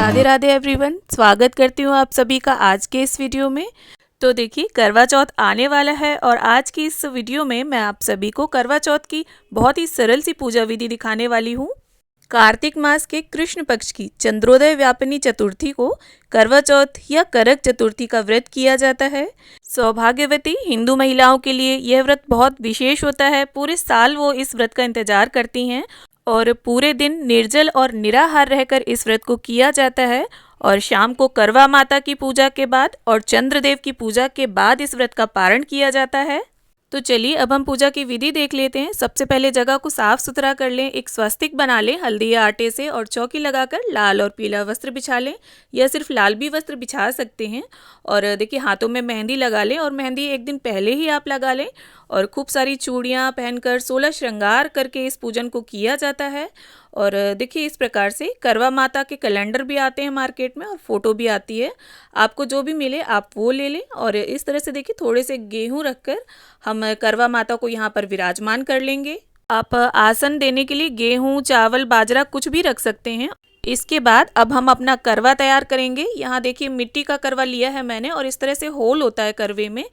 Radhe Radhe everyone, स्वागत करती हूँ आप सभी का आज के इस वीडियो में। तो देखिए, करवा चौथ आने वाला है और आज की इस वीडियो में मैं आप सभी को करवा चौथ की बहुत ही सरल सी पूजा विधि दिखाने वाली हूँ। कार्तिक मास के कृष्ण पक्ष की चंद्रोदय व्यापिनी चतुर्थी को करवा चौथ या करक चतुर्थी का व्रत किया जाता है। सौभाग्यवती हिंदू महिलाओं के लिए यह व्रत बहुत विशेष होता है। पूरे साल वो इस व्रत का इंतजार करती हैं और पूरे दिन निर्जल और निराहार रहकर इस व्रत को किया जाता है। और शाम को करवा माता की पूजा के बाद और चंद्रदेव की पूजा के बाद इस व्रत का पारण किया जाता है। तो चलिए अब हम पूजा की विधि देख लेते हैं। सबसे पहले जगह को साफ सुथरा कर लें, एक स्वस्तिक बना लें हल्दी या आटे से और चौकी लगाकर लाल और पीला वस्त्र बिछा लें या सिर्फ लाल भी वस्त्र बिछा सकते हैं। और देखिए, हाथों में मेहंदी लगा लें और मेहंदी एक दिन पहले ही आप लगा लें। और खूब सारी चूड़ियाँ पहनकर 16 श्रृंगार करके इस पूजन को किया जाता है। और देखिए, इस प्रकार से करवा माता के कैलेंडर भी आते हैं मार्केट में और फोटो भी आती है। आपको जो भी मिले आप वो ले लें। और इस तरह से देखिए, थोड़े से गेहूं रखकर हम करवा माता को यहाँ पर विराजमान कर लेंगे। आप आसन देने के लिए गेहूं, चावल, बाजरा कुछ भी रख सकते हैं। इसके बाद अब हम अपना करवा तैयार करेंगे। यहाँ देखिए, मिट्टी का करवा लिया है मैंने और इस तरह से होल होता है करवे में।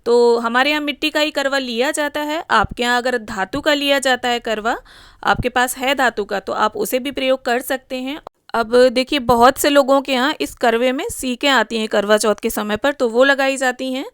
तो हमारे यहाँ मिट्टी का ही करवा लिया जाता है। आपके यहाँ अगर धातु का लिया जाता है करवा, आपके पास है धातु का, तो आप उसे भी प्रयोग कर सकते हैं। अब देखिए, बहुत से लोगों के यहाँ इस करवे में सीकें आती हैं करवा चौथ के समय पर, तो वो लगाई जाती हैं।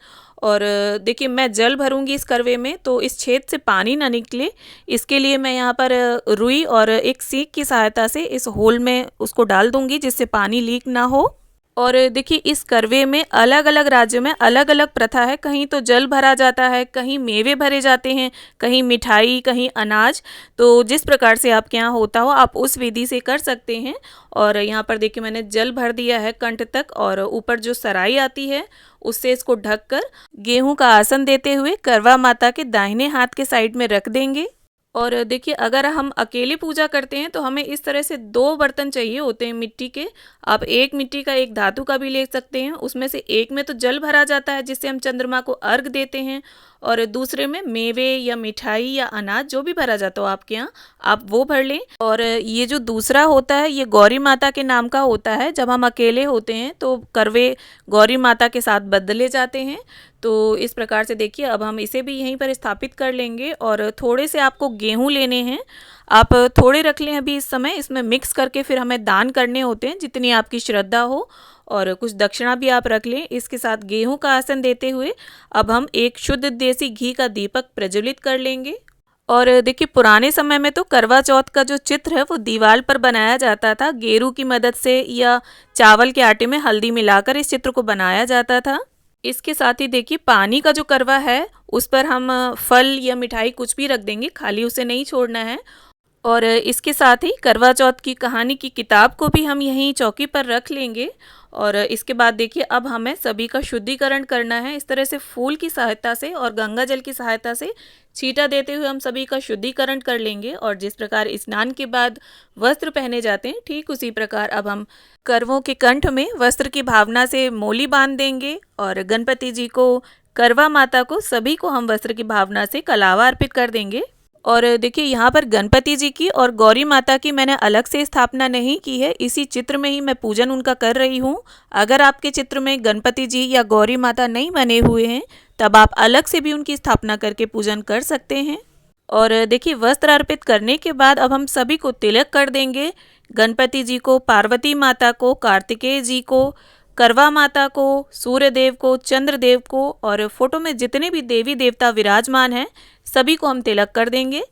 और देखिए, मैं जल भरूंगी इस करवे में तो इस छेद से पानी ना निकले, इसके लिए मैं यहाँ पर रुई और एक सीख की सहायता से इस होल में उसको डाल दूंगी जिससे पानी लीक ना हो। और देखिए, इस करवे में अलग अलग राज्यों में अलग अलग प्रथा है। कहीं तो जल भरा जाता है, कहीं मेवे भरे जाते हैं, कहीं मिठाई, कहीं अनाज। तो जिस प्रकार से आपके यहाँ होता हो आप उस विधि से कर सकते हैं। और यहाँ पर देखिए, मैंने जल भर दिया है कंठ तक और ऊपर जो सराई आती है उससे इसको ढककर गेहूं का आसन देते हुए करवा माता के दाहिने हाथ के साइड में रख देंगे। और देखिए, अगर हम अकेले पूजा करते हैं तो हमें इस तरह से 2 बर्तन चाहिए होते हैं मिट्टी के। आप एक मिट्टी का, एक धातु का भी ले सकते हैं। उसमें से एक में तो जल भरा जाता है जिससे हम चंद्रमा को अर्घ देते हैं और दूसरे में मेवे या मिठाई या अनाज जो भी भरा जाता हो आपके यहाँ, आप वो भर लें। और ये जो दूसरा होता है ये गौरी माता के नाम का होता है। जब हम अकेले होते हैं तो करवे गौरी माता के साथ बदले जाते हैं। तो इस प्रकार से देखिए, अब हम इसे भी यहीं पर स्थापित कर लेंगे। और थोड़े से आपको गेहूं लेने हैं, आप थोड़े रख लें अभी इस समय। इसमें मिक्स करके फिर हमें दान करने होते हैं जितनी आपकी श्रद्धा हो। और कुछ दक्षिणा भी आप रख लें। इसके साथ गेहूं का आसन देते हुए अब हम एक शुद्ध देसी घी का दीपक प्रज्वलित कर लेंगे। और देखिए, पुराने समय में तो करवा चौथ का जो चित्र है वो दीवार पर बनाया जाता था गेरू की मदद से या चावल के आटे में हल्दी मिलाकर इस चित्र को बनाया जाता था। इसके साथ ही देखिए, पानी का जो करवा है उस पर हम फल या मिठाई कुछ भी रख देंगे, खाली उसे नहीं छोड़ना है। और इसके साथ ही करवा चौथ की कहानी की किताब को भी हम यहीं चौकी पर रख लेंगे। और इसके बाद देखिए, अब हमें सभी का शुद्धिकरण करना है। इस तरह से फूल की सहायता से और गंगा जल की सहायता से छींटा देते हुए हम सभी का शुद्धिकरण कर लेंगे। और जिस प्रकार स्नान के बाद वस्त्र पहने जाते हैं, ठीक उसी प्रकार अब हम करवों के कंठ में वस्त्र की भावना से मोली बांध देंगे। और गणपति जी को, करवा माता को, सभी को हम वस्त्र की भावना से कलावा अर्पित कर देंगे। और देखिए, यहाँ पर गणपति जी की और गौरी माता की मैंने अलग से स्थापना नहीं की है, इसी चित्र में ही मैं पूजन उनका कर रही हूँ। अगर आपके चित्र में गणपति जी या गौरी माता नहीं बने हुए हैं तब आप अलग से भी उनकी स्थापना करके पूजन कर सकते हैं। और देखिए, वस्त्र अर्पित करने के बाद अब हम सभी को तिलक कर देंगे। गणपति जी को, पार्वती माता को, कार्तिकेय जी को, करवा माता को, सूर्यदेव को, चंद्रदेव को और फोटो में जितने भी देवी देवता विराजमान हैं सभी को हम तिलक कर देंगे।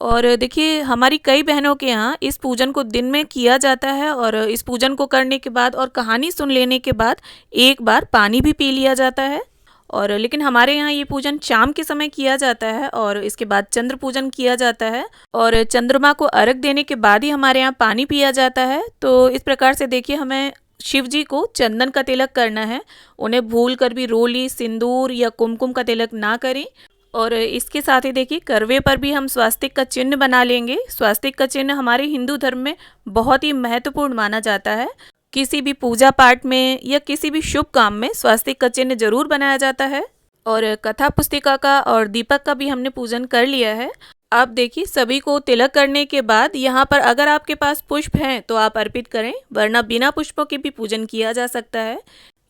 और देखिए, हमारी कई बहनों के यहाँ इस पूजन को दिन में किया जाता है और इस पूजन को करने के बाद और कहानी सुन लेने के बाद एक बार पानी भी पी लिया जाता है। और लेकिन हमारे यहाँ ये पूजन शाम के समय किया जाता है और इसके बाद चंद्र पूजन किया जाता है। और चंद्रमा को अर्घ देने के बाद ही हमारे यहाँ पानी पिया जाता है। तो इस प्रकार से देखिए, हमें शिव जी को चंदन का तिलक करना है। उन्हें भूल कर भी रोली, सिंदूर या कुमकुम का तिलक ना करें। और इसके साथ ही देखिए, करवे पर भी हम स्वास्तिक का चिन्ह बना लेंगे। स्वास्तिक का चिन्ह हमारे हिंदू धर्म में बहुत ही महत्वपूर्ण माना जाता है। किसी भी पूजा पाठ में या किसी भी शुभ काम में स्वास्तिक का चिन्ह जरूर बनाया जाता है। और कथा पुस्तिका का और दीपक का भी हमने पूजन कर लिया है। अब देखिए सभी को तिलक करने के बाद यहाँ पर अगर आपके पास पुष्प हैं तो आप अर्पित करें, वरना बिना पुष्पों के भी पूजन किया जा सकता है।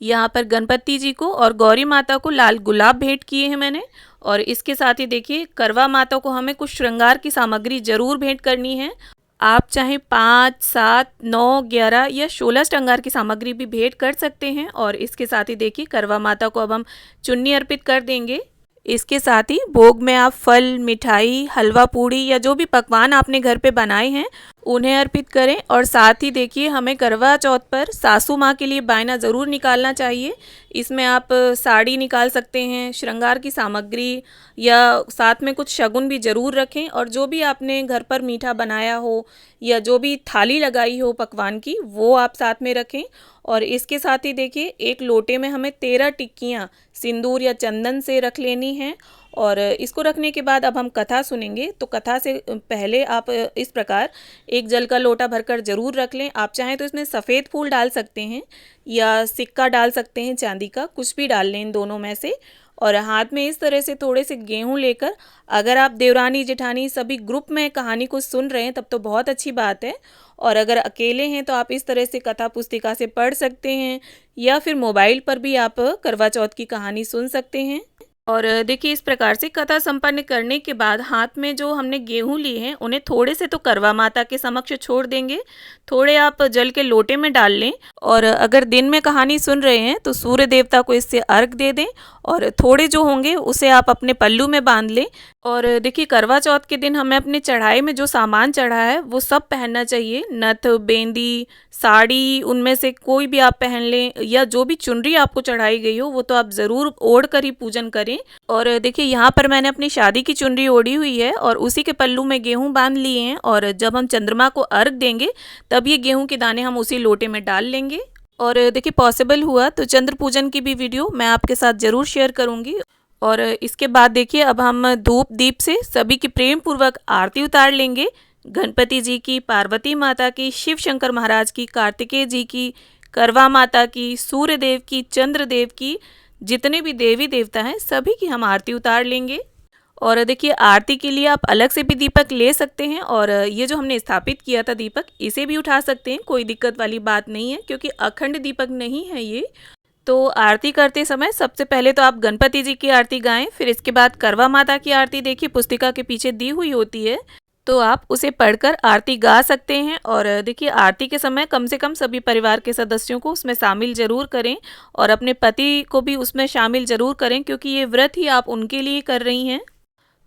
यहाँ पर गणपति जी को और गौरी माता को लाल गुलाब भेंट किए हैं मैंने। और इसके साथ ही देखिए करवा माता को हमें कुछ श्रृंगार की सामग्री जरूर भेंट करनी है। आप चाहे 5, 7, 9, 11 या 16 श्रृंगार की सामग्री भी भेंट कर सकते हैं। और इसके साथ ही देखिए करवा माता को अब हम चुन्नी अर्पित कर देंगे। इसके साथ ही भोग में आप फल, मिठाई, हलवा पूड़ी या जो भी पकवान आपने घर पे बनाए हैं उन्हें अर्पित करें। और साथ ही देखिए हमें करवा चौथ पर सासू माँ के लिए बायना ज़रूर निकालना चाहिए। इसमें आप साड़ी निकाल सकते हैं, श्रृंगार की सामग्री, या साथ में कुछ शगुन भी ज़रूर रखें। और जो भी आपने घर पर मीठा बनाया हो या जो भी थाली लगाई हो पकवान की, वो आप साथ में रखें। और इसके साथ ही देखिए एक लोटे में हमें 13 टिक्कियाँ सिंदूर या चंदन से रख लेनी हैं। और इसको रखने के बाद अब हम कथा सुनेंगे। तो कथा से पहले आप इस प्रकार एक जल का लोटा भरकर ज़रूर रख लें। आप चाहें तो इसमें सफ़ेद फूल डाल सकते हैं या सिक्का डाल सकते हैं चांदी का, कुछ भी डाल लें इन दोनों में से। और हाथ में इस तरह से थोड़े से गेहूं लेकर, अगर आप देवरानी जेठानी सभी ग्रुप में कहानी को सुन रहे हैं तब तो बहुत अच्छी बात है। और अगर अकेले हैं तो आप इस तरह से कथा पुस्तिका से पढ़ सकते हैं, या फिर मोबाइल पर भी आप करवा चौथ की कहानी सुन सकते हैं। और देखिए इस प्रकार से कथा संपन्न करने के बाद हाथ में जो हमने गेहूं लिए हैं उन्हें थोड़े से तो करवा माता के समक्ष छोड़ देंगे, थोड़े आप जल के लोटे में डाल लें। और अगर दिन में कहानी सुन रहे हैं तो सूर्य देवता को इससे अर्घ दे दें, और थोड़े जो होंगे उसे आप अपने पल्लू में बांध लें। और देखिए करवा चौथ के दिन हमें अपने चढ़ाई में जो सामान चढ़ा है वो सब पहनना चाहिए। नथ, बेंदी, साड़ी, उनमें से कोई भी आप पहन लें, या जो भी चुनरी आपको चढ़ाई गई हो वो तो आप ज़रूर ओढ़ कर ही पूजन करें। और देखिए यहाँ पर मैंने अपनी शादी की चुनरी ओढ़ी हुई है और उसी के पल्लू में गेहूं बांध लिए हैं। और जब हम चंद्रमा को अर्घ देंगे तब ये गेहूं के दाने हम उसी लोटे में डाल लेंगे। और देखिए पॉसिबल हुआ तो चंद्र पूजन की भी वीडियो मैं आपके साथ ज़रूर शेयर करूँगी। और इसके बाद देखिए अब हम धूप दीप से सभी की प्रेम पूर्वक आरती उतार लेंगे। गणपति जी की, पार्वती माता की, शिव शंकर महाराज की, कार्तिकेय जी की, करवा माता की, सूर्य देव की, चंद्र देव की, जितने भी देवी देवता हैं सभी की हम आरती उतार लेंगे। और देखिए आरती के लिए आप अलग से भी दीपक ले सकते हैं, और ये जो हमने स्थापित किया था दीपक, इसे भी उठा सकते हैं, कोई दिक्कत वाली बात नहीं है, क्योंकि अखंड दीपक नहीं है ये। तो आरती करते समय सबसे पहले तो आप गणपति जी की आरती गाएं, फिर इसके बाद करवा माता की आरती देखिए पुस्तिका के पीछे दी हुई होती है, तो आप उसे पढ़कर आरती गा सकते हैं। और देखिए आरती के समय कम से कम सभी परिवार के सदस्यों को उसमें शामिल ज़रूर करें, और अपने पति को भी उसमें शामिल ज़रूर करें, क्योंकि ये व्रत ही आप उनके लिए कर रही हैं।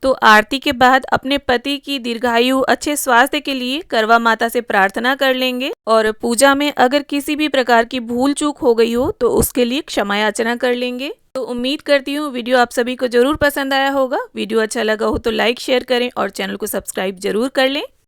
तो आरती के बाद अपने पति की दीर्घायु, अच्छे स्वास्थ्य के लिए करवा माता से प्रार्थना कर लेंगे। और पूजा में अगर किसी भी प्रकार की भूल चूक हो गई हो तो उसके लिए क्षमा याचना कर लेंगे। तो उम्मीद करती हूँ वीडियो आप सभी को जरूर पसंद आया होगा। वीडियो अच्छा लगा हो तो लाइक शेयर करें और चैनल को सब्सक्राइब जरूर कर लें।